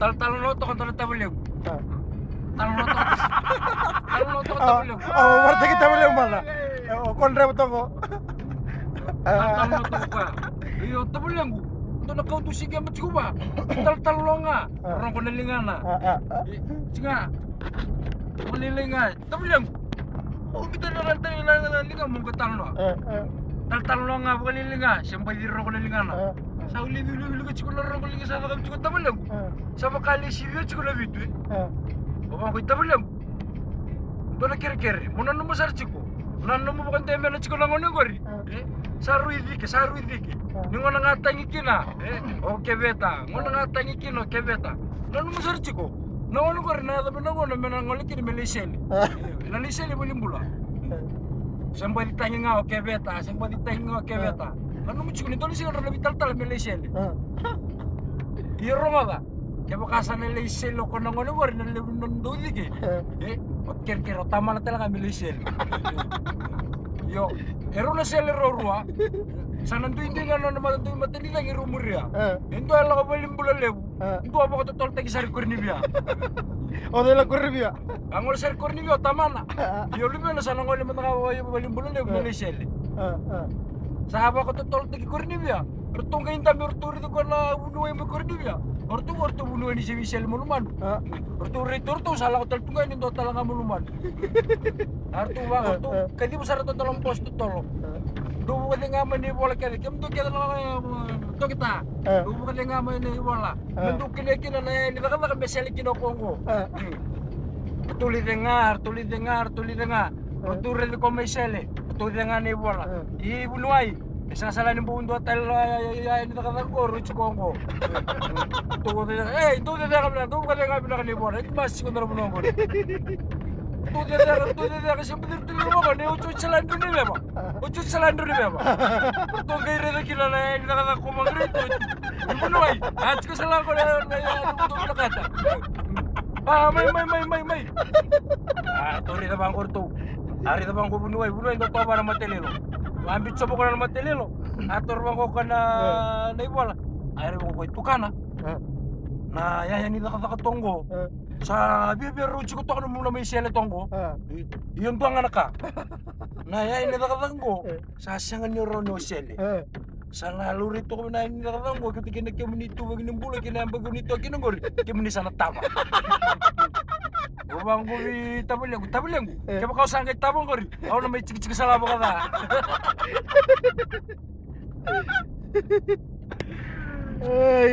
Talon loto kan talon tavale. Talon loto. Talon loto kan tavale. Berarti kita boleh mana? Kontra betul kok. Talon loto ka. Iyo tavale ko. Ito na kauto sige mo tsikuba. Talon nga. Orang ko nalingana. Singa. Malilinga. Tavale ko. Oh, kita na linga mo ka talon. Talon nga malilinga. Siyempre diro ko nalingana. Sa uli ka tsiko laro ko linga sa ka tsiko tavale ko. Sa makali siyo tsiko na bitu. Bapa ko tavale ko. Ito na kere-kere. Muna no mo sarchiko. Muna no mo bukan tembe na tsiko lang ono gori. Saru idike. Ningo na ngatangi kina. Okay beta. Ngo na ngatangi kino ke beta. Nanu mo sarchiko. Na ono gori na tabi na ngono mena ngoli kini meliseli. Na liseli bulimbula. Sembo ditangi nga okay beta. Sembo ditangi nga okay beta. Nanu mo tsiko nito lisi ngoro na bital-tal meliseli. Iyo ronga. Kaya baka na liseli ko na ngono gori na libundo dike. Kira-kira tama na talaga meliseli. Yo, ero na sele rorua. Sana tu hindi nga naman tu matindi lang irumuria. Ito ala ko balimbula lebu. Ito apa ko totol tagi sari kornibia. O de la corribia. Angol sari kornibia tama na. Yo lume na sana ngol mata ka balimbula lebu meliseli. Sahaba ko totol tagi kornibia. Rutong kain tambi ruturi to ko na unuay mo kornibia. Ortu bunuh ni semisel muluman. Ortu salah ko taltungan ni total nga muluman. Artu ba ortu kadi mo sara tolong post tolong. Do ka nga man ni bola kadi kem to kita to kita. Do ka nga man ni bola. Mendo kini na ni ka mesel kino kongo. Tuli dengar. Ortu re ko mesel. Tuli dengar ni bola. I bunuai. Sasalan ng buong hotel ni nakakako, Ruchi Kongo. Tuko na, ito na kanibora. Ito mas ko na rin mo nung ito na kasi madirtili mo ka, uchut salandro ni beba. Ito kay rin na kilala ni nakakako mag-rito. Ito na ay, at ko sa lang ko na nakata. May. Ito rin na bang kurto. Hari na bang ko bunuay na to para matelilo. Ambit sa bukan na matelilo. Ator bang ko ka na iwala. Ayari ko itukana. Na yayan nila katonggo. Sa bibiro ko to muna may sele tonggo. Iyon to ang anak ka. Na yayan nila katonggo. Sasangan niyo ron no sele. Sa nalurito ko na nila katonggo. Ketika nagkamunito wag ng bulay kinambag nito kinangori. Kimuni sana tama. Bang ko tabulang. Kaya kau sangkay tabong ko rin. Ako na may chik sa labo ka na.